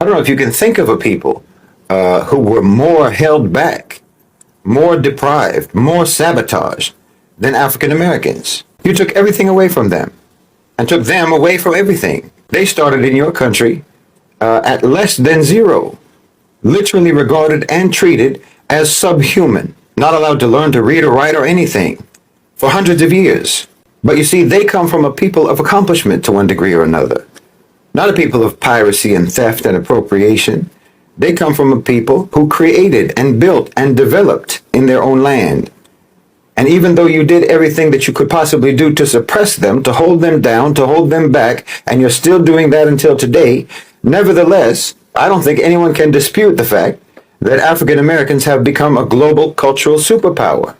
don't know if you can think of a people who were more held back, more deprived, more sabotaged than African Americans. You took everything away from them and took them away from everything. They started in your country at less than zero, literally regarded and treated as subhuman, not allowed to learn to read or write or anything for hundreds of years. But you see, they come from a people of accomplishment to one degree or another, not a people of piracy and theft and appropriation. They come from a people who created and built and developed in their own land. And even though you did everything that you could possibly do to suppress them, to hold them down, to hold them back, and you're still doing that until today, nevertheless, I don't think anyone can dispute the fact that African Americans have become a global cultural superpower.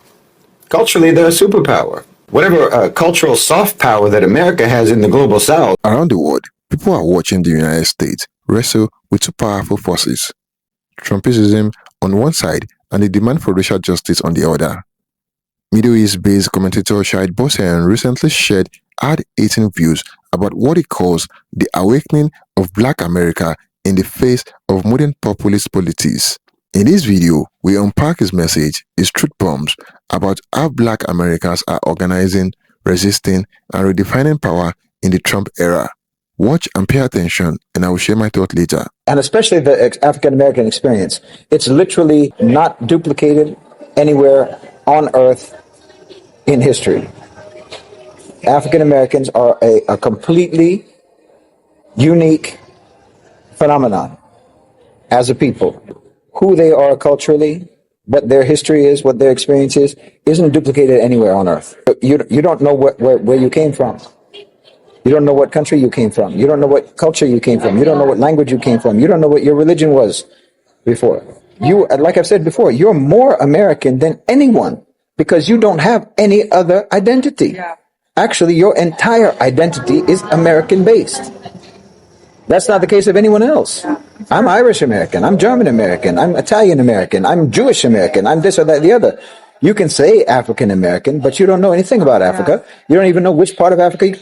Culturally, they're a superpower. Whatever cultural soft power that America has in the global South. Around the world, people are watching the United States wrestle with two powerful forces, Trumpiism on one side and the demand for racial justice on the other. Middle East-based commentator Shahid Bolsen recently shared hard-hitting views about what he calls the awakening of Black America in the face of modern populist politics. In this video, we unpack his message, his truth bombs, about how Black Americans are organizing, resisting, and redefining power in the Trump era. Watch and pay attention, and I will share my thought later. And especially the African-American experience. It's literally not duplicated anywhere on earth in history. African-Americans are a completely unique phenomenon as a people. Who they are culturally, what their history is, what their experience is, isn't duplicated anywhere on earth. You don't know where you came from. You don't know what country you came from. You don't know what culture you came from. You don't know what language you came from. You don't know what your religion was before. You, like I've said before, you're more American than anyone because you don't have any other identity. Actually, your entire identity is American-based. That's not the case of anyone else. I'm Irish American, I'm German American, I'm Italian American, I'm Jewish American, I'm this or that, the other. You can say African American, but you don't know anything about Africa. You don't even know which part of Africa.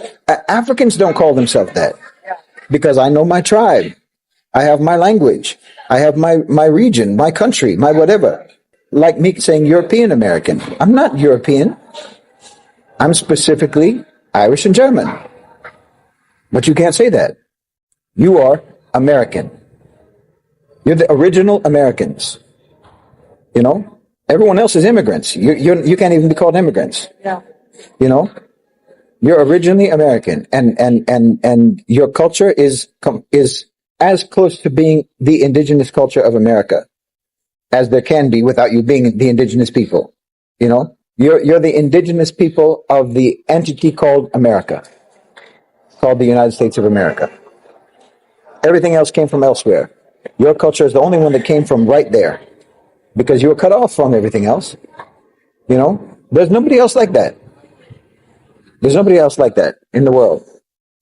Africans don't call themselves that because I know my tribe. I have my language. I have my region, my country, my whatever. Like me saying European American. I'm not European. I'm specifically Irish and German. But you can't say that. You are American. You're the original Americans. You know, everyone else is immigrants. You can't even be called immigrants. Yeah. You know, you're originally American, and your culture is as close to being the indigenous culture of America as there can be without you being the indigenous people. You know, you're the indigenous people of the entity called America, called the United States of America. Everything else came from elsewhere. Your culture is the only one that came from right there because you were cut off from everything else. You know, there's nobody else like that. There's nobody else like that in the world.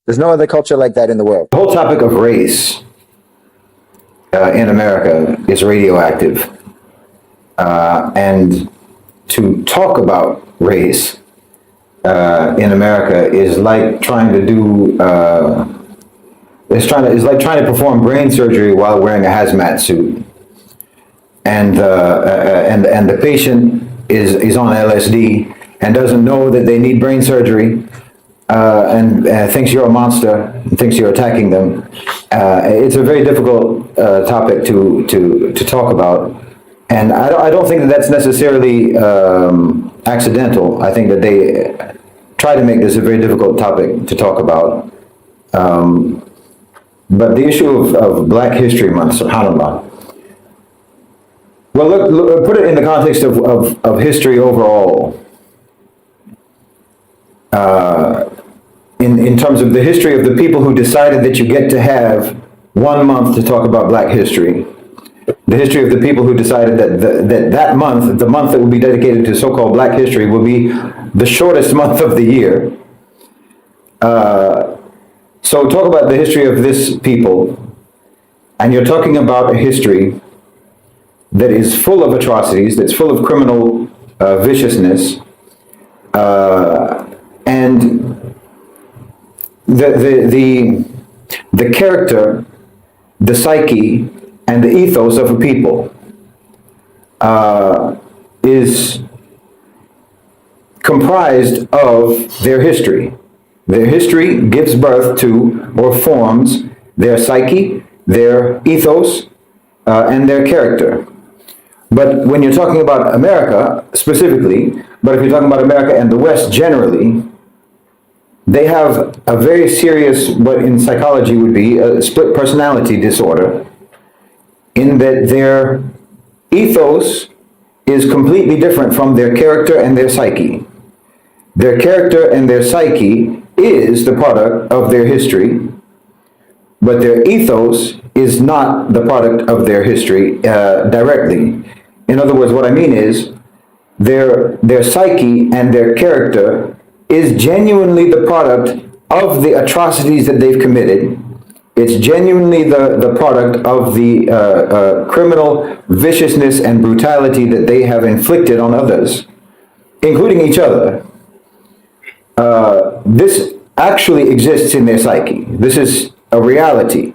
There's no other culture like that in the world. The whole topic of race in America is radioactive. And to talk about race in America is like trying to do it's like trying to perform brain surgery while wearing a hazmat suit, and the patient is on LSD and doesn't know that they need brain surgery, and thinks you're a monster and thinks you're attacking them. It's a very difficult topic to talk about, and I don't think that that's necessarily accidental. I think that they try to make this a very difficult topic to talk about. But the issue of Black History Month, subhanAllah. Well, look, put it in the context of history overall. In terms of the history of the people who decided that you get to have 1 month to talk about Black history. The history of the people who decided that month, the month that will be dedicated to so-called Black history, will be the shortest month of the year. So talk about the history of this people, and you're talking about a history that is full of atrocities, that's full of criminal viciousness, and the character the psyche and the ethos of a people is comprised of their history. Their history gives birth to or forms their psyche, their ethos, and their character. But when you're talking about America specifically, but if you're talking about America and the West generally, they have a very serious, what in psychology would be a split personality disorder, in that their ethos is completely different from their character and their psyche. Their character and their psyche is the product of their history, but their ethos is not the product of their history directly. In other words, what I mean is their psyche and their character is genuinely the product of the atrocities that they've committed. It's genuinely the product of the criminal viciousness and brutality that they have inflicted on others, including each other. This actually exists in their psyche. This is a reality.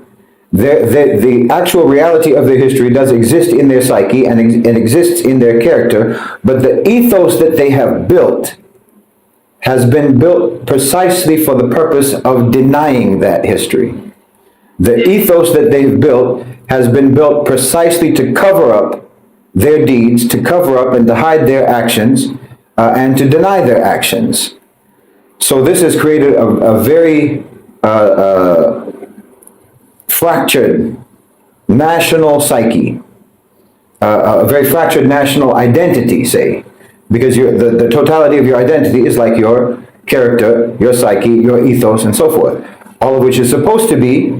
The actual reality of their history does exist in their psyche and exists in their character, but the ethos that they have built has been built precisely for the purpose of denying that history. The ethos that they've built has been built precisely to cover up their deeds, to cover up and to hide their actions, and to deny their actions. So this has created a very fractured national psyche, a very fractured national identity, say, because the totality of your identity is like your character, your psyche, your ethos, and so forth, all of which is supposed to be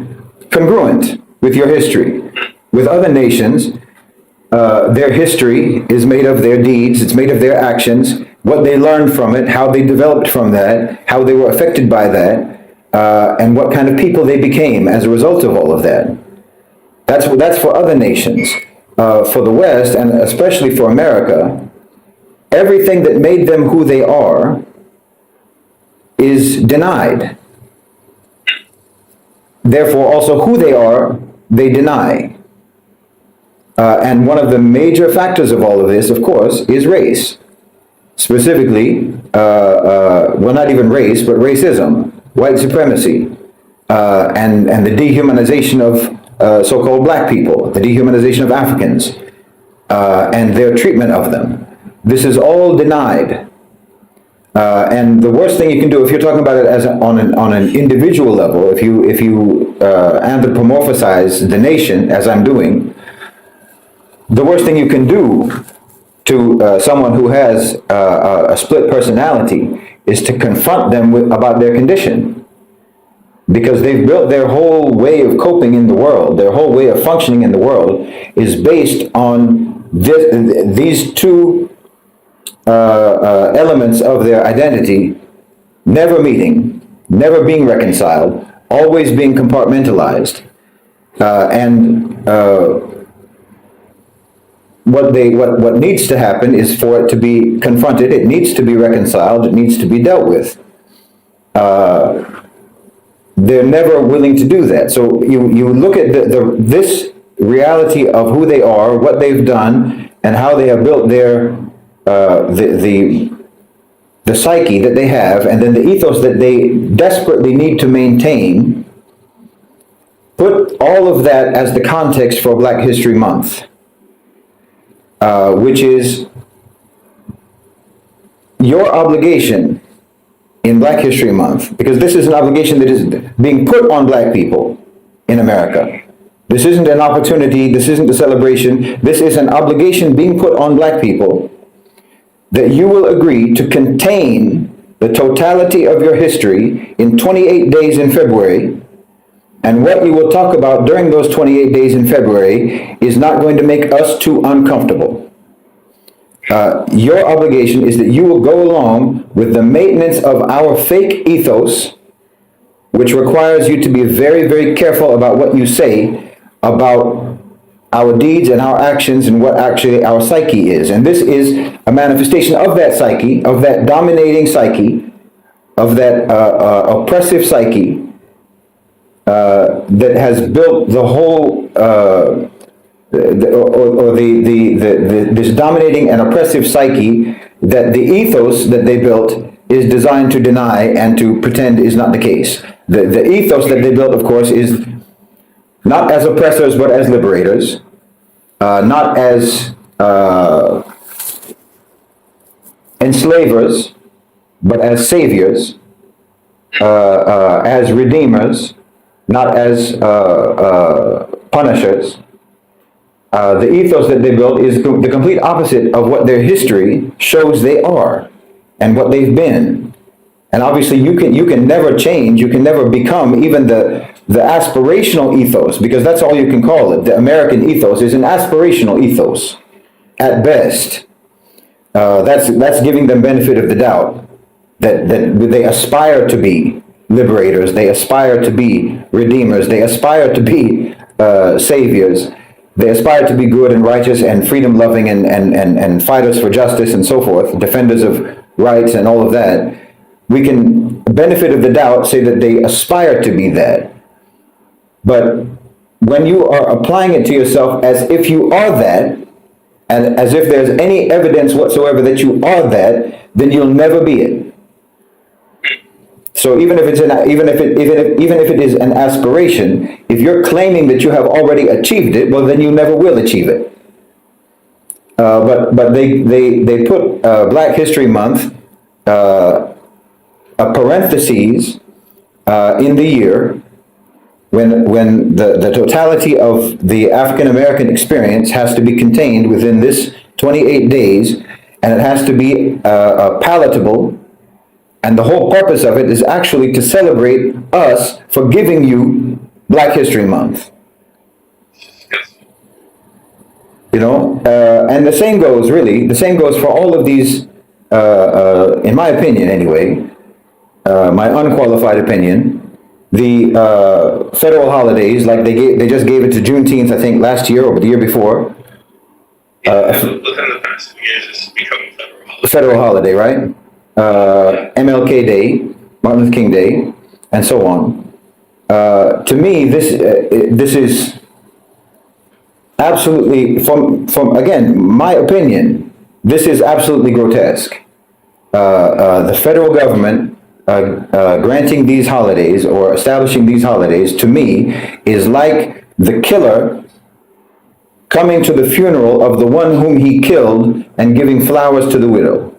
congruent with your history. With other nations, their history is made of their deeds, it's made of their actions, what they learned from it, how they developed from that, how they were affected by that, and what kind of people they became as a result of all of that. That's for other nations. For the West, and especially for America, everything that made them who they are is denied. Therefore, also who they are, they deny. And one of the major factors of all of this, of course, is race. Specifically, well, not even race, but racism, white supremacy, and the dehumanization of so-called black people, the dehumanization of Africans, and their treatment of them. This is all denied. And the worst thing you can do, if you're talking about it as on an individual level, if you anthropomorphize the nation, as I'm doing, the worst thing you can do to someone who has a split personality is to confront them about their condition, because they've built their whole way of coping in the world, their whole way of functioning in the world is based on these two elements of their identity never meeting, never being reconciled, always being compartmentalized, what needs to happen is for it to be confronted. It needs to be reconciled. It needs to be dealt with. They're never willing to do that. So you look at this reality of who they are, what they've done, and how they have built their the psyche that they have, and then the ethos that they desperately need to maintain. Put all of that as the context for Black History Month, which is your obligation in Black History Month, because this is an obligation that is being put on Black people in America. This isn't an opportunity, this isn't a celebration, this is an obligation being put on Black people, that you will agree to contain the totality of your history in 28 days in February, and what you will talk about during those 28 days in February is not going to make us too uncomfortable. Your obligation is that you will go along with the maintenance of our fake ethos, which requires you to be very, very careful about what you say about our deeds and our actions and what actually our psyche is. And this is a manifestation of that psyche, of that dominating psyche, of that oppressive psyche, that has built the whole, this dominating and oppressive psyche that the ethos that they built is designed to deny and to pretend is not the case. The ethos that they built, of course, is not as oppressors but as liberators, not as enslavers but as saviors, as redeemers, not as punishers. The ethos that they built is the complete opposite of what their history shows they are and what they've been. And obviously you can never change, you can never become even the aspirational ethos, because that's all you can call it. The American ethos is an aspirational ethos at best. That's giving them benefit of the doubt that they aspire to be liberators, they aspire to be redeemers, they aspire to be saviors, they aspire to be good and righteous and freedom-loving and fighters for justice and so forth, defenders of rights and all of that. We can, benefit of the doubt, say that they aspire to be that. But when you are applying it to yourself as if you are that, and as if there's any evidence whatsoever that you are that, then you'll never be it. So even if it is an aspiration, if you're claiming that you have already achieved it, well, then you never will achieve it. But they put Black History Month, a parentheses in the year when the totality of the African American experience has to be contained within this 28 days, and it has to be palatable. And the whole purpose of it is actually to celebrate us for giving you Black History Month. You know, and the same goes for all of these, in my opinion anyway, my unqualified opinion, the federal holidays, like they just gave it to Juneteenth, I think, last year or the year before. Within the past few years, it's become a federal holiday, right? MLK Day, Martin Luther King Day, and so on. To me, this is absolutely, from again, my opinion, this is absolutely grotesque. The federal government granting these holidays or establishing these holidays, to me, is like the killer coming to the funeral of the one whom he killed and giving flowers to the widow.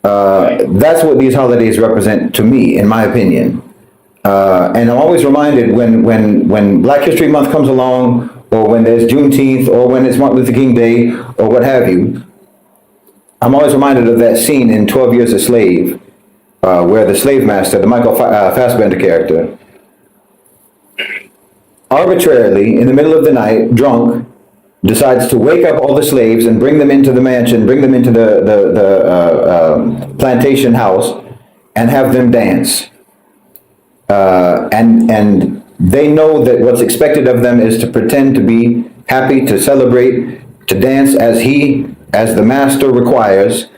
That's what these holidays represent to me, in my opinion. And I'm always reminded when Black History Month comes along, or when there's Juneteenth, or when it's Martin Luther King Day, or what have you, I'm always reminded of that scene in 12 Years a Slave, where the slave master, the Michael Fassbender character, arbitrarily, in the middle of the night, drunk, decides to wake up all the slaves and bring them into the mansion, bring them into the plantation house, and have them dance. And they know that what's expected of them is to pretend to be happy, to celebrate, to dance as the master requires,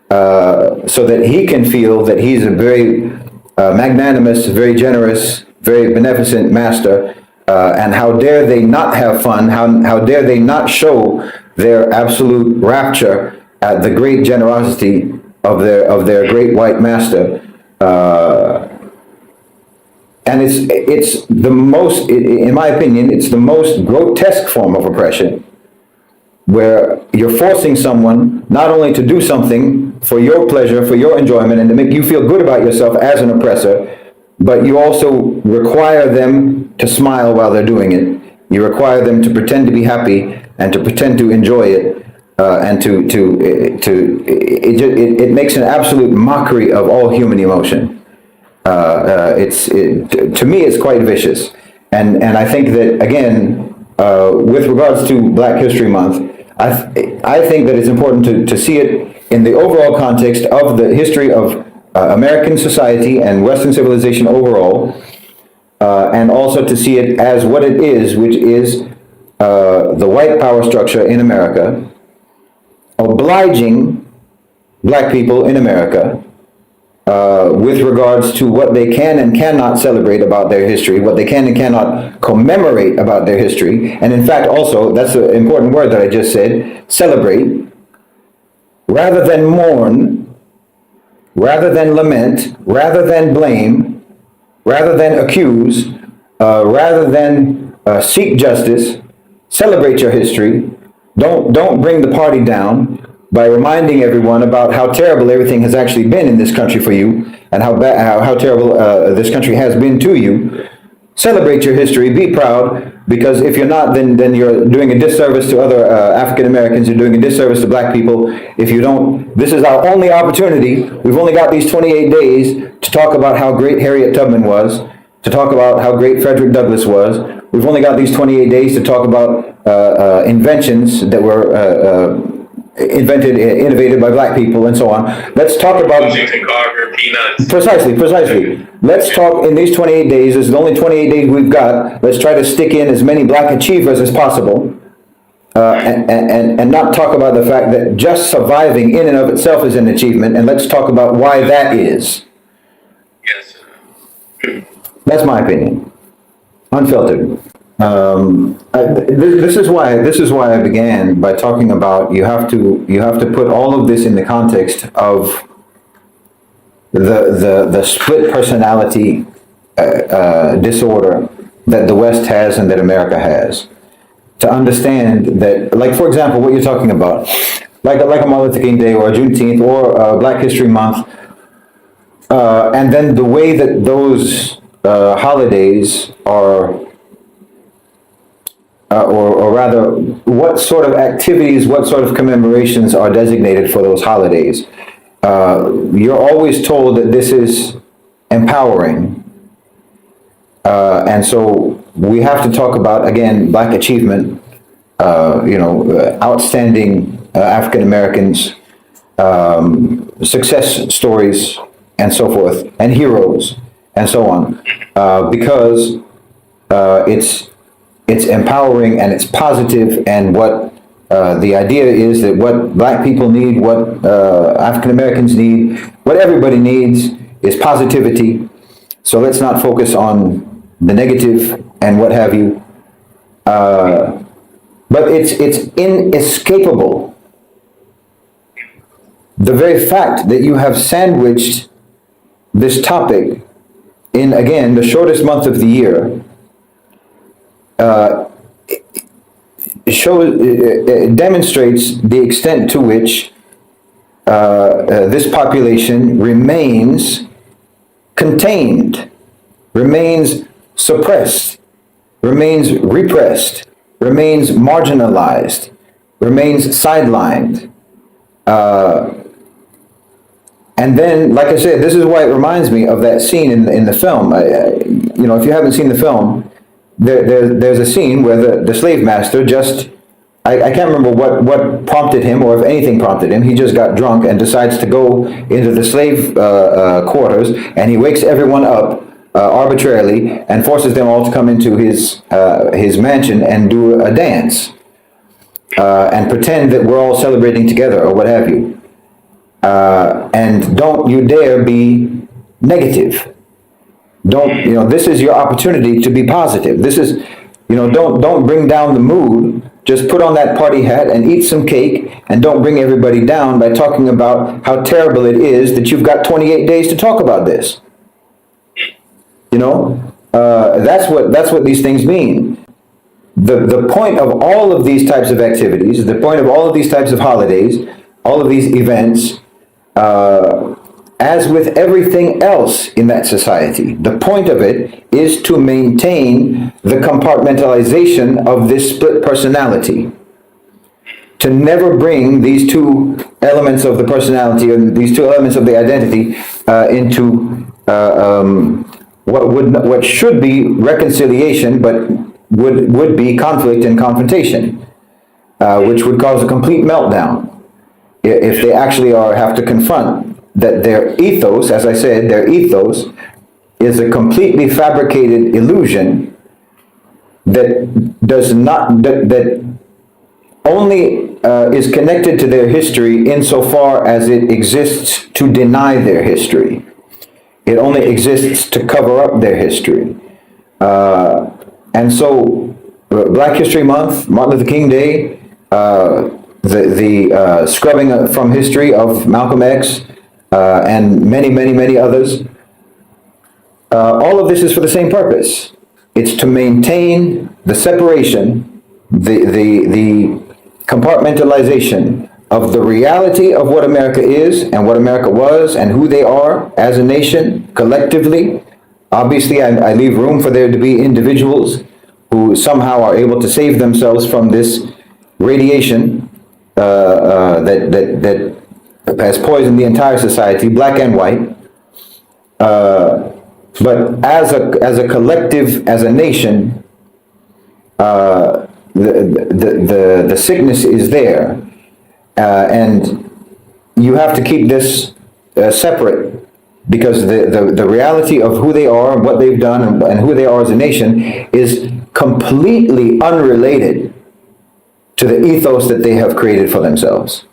so that he can feel that he's a very magnanimous, very generous, very beneficent master. And how dare they not have fun? How dare they not show their absolute rapture at the great generosity of their great white master? And it's the most, in my opinion, it's the most grotesque form of oppression, where you're forcing someone not only to do something for your pleasure, for your enjoyment, and to make you feel good about yourself as an oppressor, but you also require them to smile while they're doing it. You require them to pretend to be happy and to pretend to enjoy it, and it makes an absolute mockery of all human emotion. To me, it's quite vicious, and I think that, again, with regards to Black History Month, I think that it's important to see it in the overall context of the history of American society and Western civilization overall, and also to see it as what it is, which is the white power structure in America obliging Black people in America with regards to what they can and cannot celebrate about their history, what they can and cannot commemorate about their history, and in fact also, that's an important word that I just said, celebrate, rather than mourn, rather than lament, rather than blame, rather than accuse, rather than seek justice, celebrate your history. Don't bring the party down by reminding everyone about how terrible everything has actually been in this country for you, and how terrible this country has been to you. Celebrate your history, be proud, because if you're not, then you're doing a disservice to other African Americans, you're doing a disservice to black people. If you don't, this is our only opportunity. We've only got these 28 days to talk about how great Harriet Tubman was, to talk about how great Frederick Douglass was. We've only got these 28 days to talk about inventions that were innovated by black people, and so on. Let's talk about Washington Carver, peanuts. Precisely. Let's talk in these 28 days. This is the only 28 days we've got. Let's try to stick in as many black achievers as possible, and not talk about the fact that just surviving in and of itself is an achievement. And let's talk about why that is. Yes. That's my opinion, unfiltered. This is why I began by talking about you have to put all of this in the context of the split personality disorder that the West has and that America has. To understand that, like for example, what you're talking about, like a Martin Luther King Day or a Juneteenth or Black History Month, and then the way that those holidays are. Or rather, what sort of activities, what sort of commemorations are designated for those holidays? You're always told that this is empowering. And so we have to talk about, again, Black achievement, outstanding African Americans, success stories, and so forth, and heroes, and so on, because it's empowering and it's positive, and what the idea is that what black people need, what African Americans need, what everybody needs is positivity. So let's not focus on the negative and what have you. But it's inescapable. The very fact that you have sandwiched this topic in, again, the shortest month of the year, it demonstrates the extent to which this population remains contained, remains suppressed, remains repressed, remains marginalized, remains sidelined. And then, like I said, this is why it reminds me of that scene in the film. If you haven't seen the film, there's a scene where the slave master just, I can't remember what prompted him, or if anything prompted him. He just got drunk and decides to go into the slave quarters, and he wakes everyone up arbitrarily and forces them all to come into his mansion and do a dance and pretend that we're all celebrating together or what have you. And don't you dare be negative. This is your opportunity to be positive. This is, don't bring down the mood. Just put on that party hat and eat some cake, and don't bring everybody down by talking about how terrible it is that you've got 28 days to talk about this. That's what these things mean. The point of all of these types of activities, the point of all of these types of holidays, all of these events, as with everything else in that society, the point of it is to maintain the compartmentalization of this split personality. To never bring these two elements of the personality, or these two elements of the identity, into what should be reconciliation, but would be conflict and confrontation, which would cause a complete meltdown if they actually have to confront that their ethos, as I said, their ethos is a completely fabricated illusion that does not, that only is connected to their history insofar as it exists to deny their history. It only exists to cover up their history. And so, Black History Month, Martin Luther King Day, the scrubbing from history of Malcolm X, and many, many, many others, all of this is for the same purpose. It's to maintain the separation, the compartmentalization of the reality of what America is and what America was and who they are as a nation collectively. Obviously, I leave room for there to be individuals who somehow are able to save themselves from this radiation that has poisoned the entire society, black and white. But as a collective, as a nation, the sickness is there, and you have to keep this separate, because the reality of who they are and what they've done and who they are as a nation is completely unrelated to the ethos that they have created for themselves.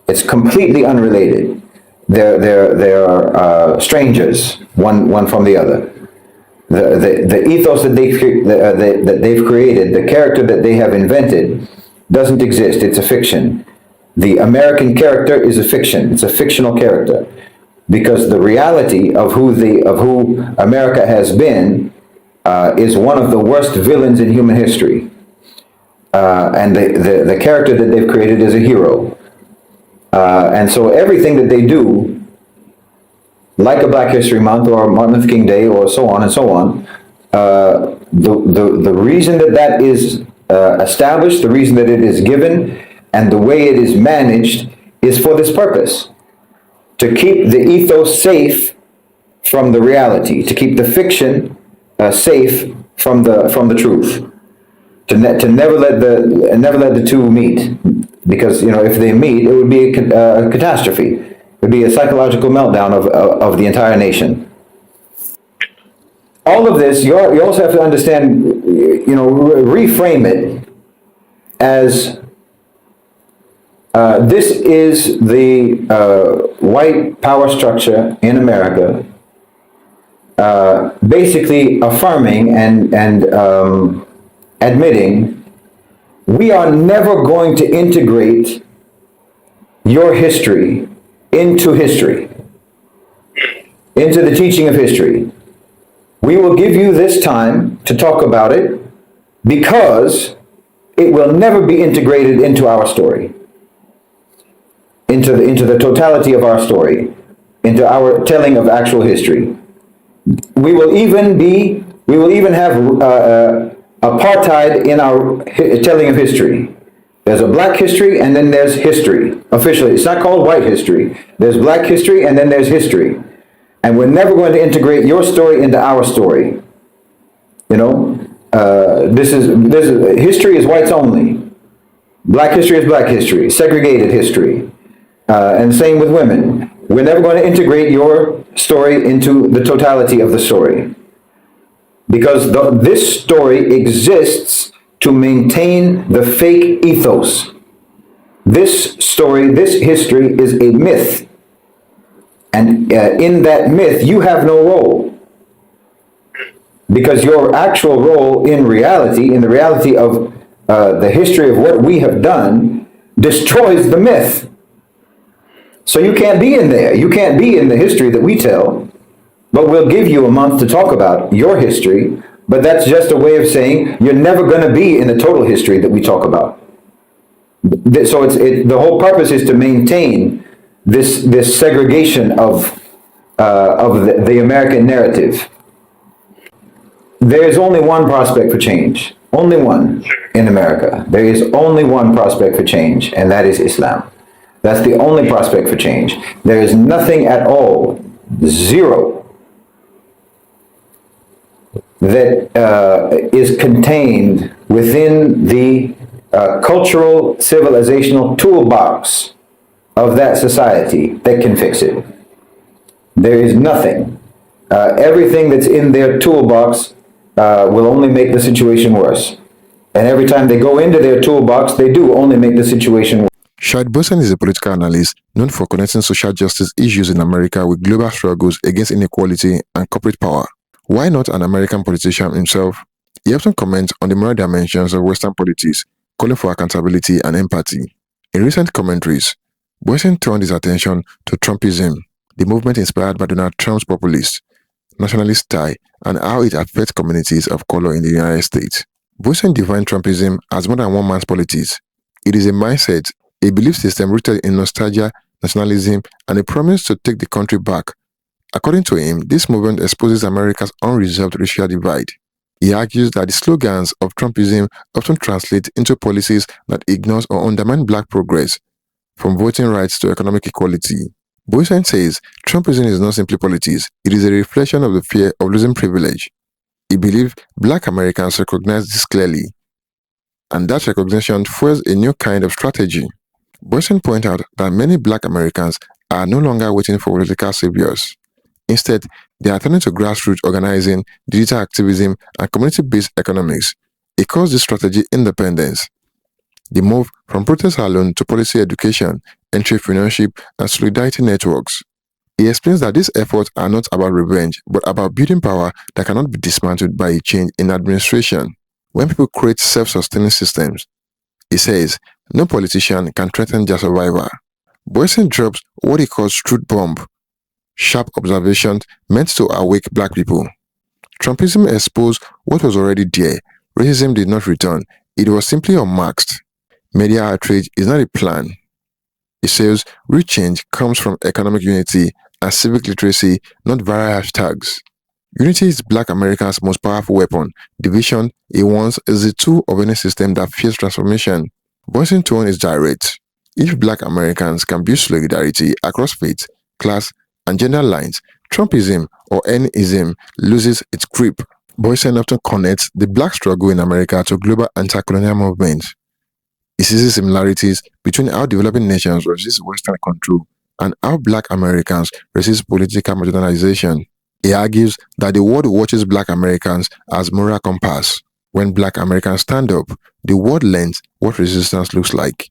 It's completely unrelated. They're strangers, one from the other. The ethos that they've created, the character that they have invented, doesn't exist. It's a fiction. The American character is a fiction. It's a fictional character, because the reality of who America has been is one of the worst villains in human history, and the character that they've created is a hero. And so everything that they do, like a Black History Month or Martin Luther King Day or so on and so on, the reason that is established, the reason that it is given, and the way it is managed is for this purpose: to keep the ethos safe from the reality, to keep the fiction safe from the truth, to never let the two meet. Because, if they meet, it would be a catastrophe. It would be a psychological meltdown of the entire nation. All of this, you also have to understand, reframe it as this is the white power structure in America, basically affirming and admitting, we are never going to integrate your history into the teaching of history. We will give you this time to talk about it, because it will never be integrated into our story, into the totality of our story, into our telling of actual history. We will even have apartheid in our telling of history. There's a black history and then there's history. Officially, it's not called white history. There's black history and then there's history. And we're never going to integrate your story into our story. This is history is whites only. Black history is black history. Segregated history. And same with women. We're never going to integrate your story into the totality of the story, because this story exists to maintain the fake ethos. This story, this history is a myth. And in that myth, you have no role. Because your actual role in reality, in the reality of the history of what we have done, destroys the myth. So you can't be in there. You can't be in the history that we tell. But we'll give you a month to talk about your history, but that's just a way of saying you're never going to be in the total history that we talk about. So the whole purpose is to maintain this segregation of the American narrative. There is only one prospect for change, only one in America. There is only one prospect for change, and that is Islam. That's the only prospect for change. There is nothing at all, zero, that is contained within the cultural, civilizational toolbox of that society that can fix it. There is nothing. Everything that's in their toolbox will only make the situation worse. And every time they go into their toolbox, they do only make the situation worse. Shahid Bolsen is a political analyst known for connecting social justice issues in America with global struggles against inequality and corporate power. Why not an American politician himself? He often comments on the moral dimensions of Western politics, calling for accountability and empathy. In recent commentaries, Bolsen turned his attention to Trumpism, the movement inspired by Donald Trump's populist, nationalist tie, and how it affects communities of color in the United States. Bolsen defined Trumpism as more than one man's politics. It is a mindset, a belief system rooted in nostalgia, nationalism, and a promise to take the country back. According to him, this movement exposes America's unresolved racial divide. He argues that the slogans of Trumpism often translate into policies that ignore or undermine black progress, from voting rights to economic equality. Bolsen says Trumpism is not simply politics, it is a reflection of the fear of losing privilege. He believes black Americans recognize this clearly, and that recognition fuels a new kind of strategy. Bolsen points out that many black Americans are no longer waiting for political saviors. Instead, they are turning to grassroots organizing, digital activism, and community-based economics. He calls this strategy independence. The move from protest alone to policy education, entrepreneurship, and solidarity networks. He explains that these efforts are not about revenge, but about building power that cannot be dismantled by a change in administration. When people create self-sustaining systems, he says, no politician can threaten their survival. Bolsen drops what he calls truth bomb, sharp observations meant to awake black people. Trumpism exposed what was already there. Racism did not return. It was simply unmasked. Media outrage is not a plan. It says real change comes from economic unity and civic literacy, not viral hashtags. Unity is black Americans' most powerful weapon. Division, it wants, is the tool of any system that fears transformation. Bolsen's tone is direct. If black Americans can build solidarity across faith, class, and gender lines, Trumpism or any ism loses its grip. Bolsen often connects the black struggle in America to global anti-colonial movements. He sees similarities between how developing nations resist Western control and how black Americans resist political marginalization. He argues that the world watches black Americans as moral compass. When black Americans stand up, the world learns what resistance looks like.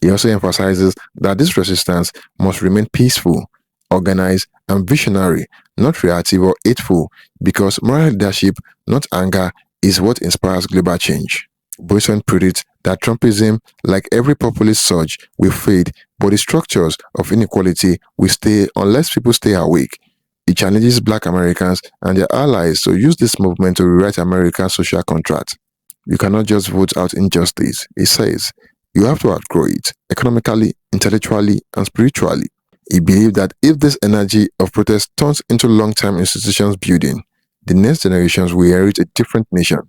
He also emphasizes that this resistance must remain peaceful, organized, and visionary, not reactive or hateful, because moral leadership, not anger, is what inspires global change. Bolsen predicts that Trumpism, like every populist surge, will fade, but the structures of inequality will stay unless people stay awake. He challenges black Americans and their allies to use this movement to rewrite America's social contract. You cannot just vote out injustice, he says. You have to outgrow it, economically, intellectually, and spiritually. He believed that if this energy of protest turns into long-term institutions building, the next generations will inherit a different nation.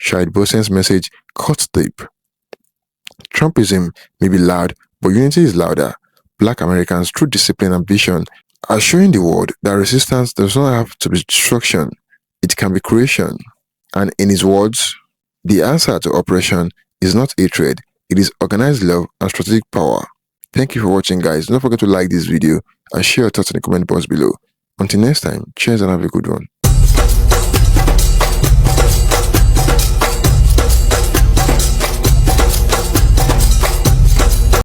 Shahid Bolsen's message cuts deep. Trumpism may be loud, but unity is louder. Black Americans, through discipline and vision, are showing the world that resistance does not have to be destruction, it can be creation. And in his words, the answer to oppression is not hatred, it is organized love and strategic power. Thank you for watching, guys. Don't forget to like this video and share your thoughts in the comment box below. Until next time, cheers and have a good one.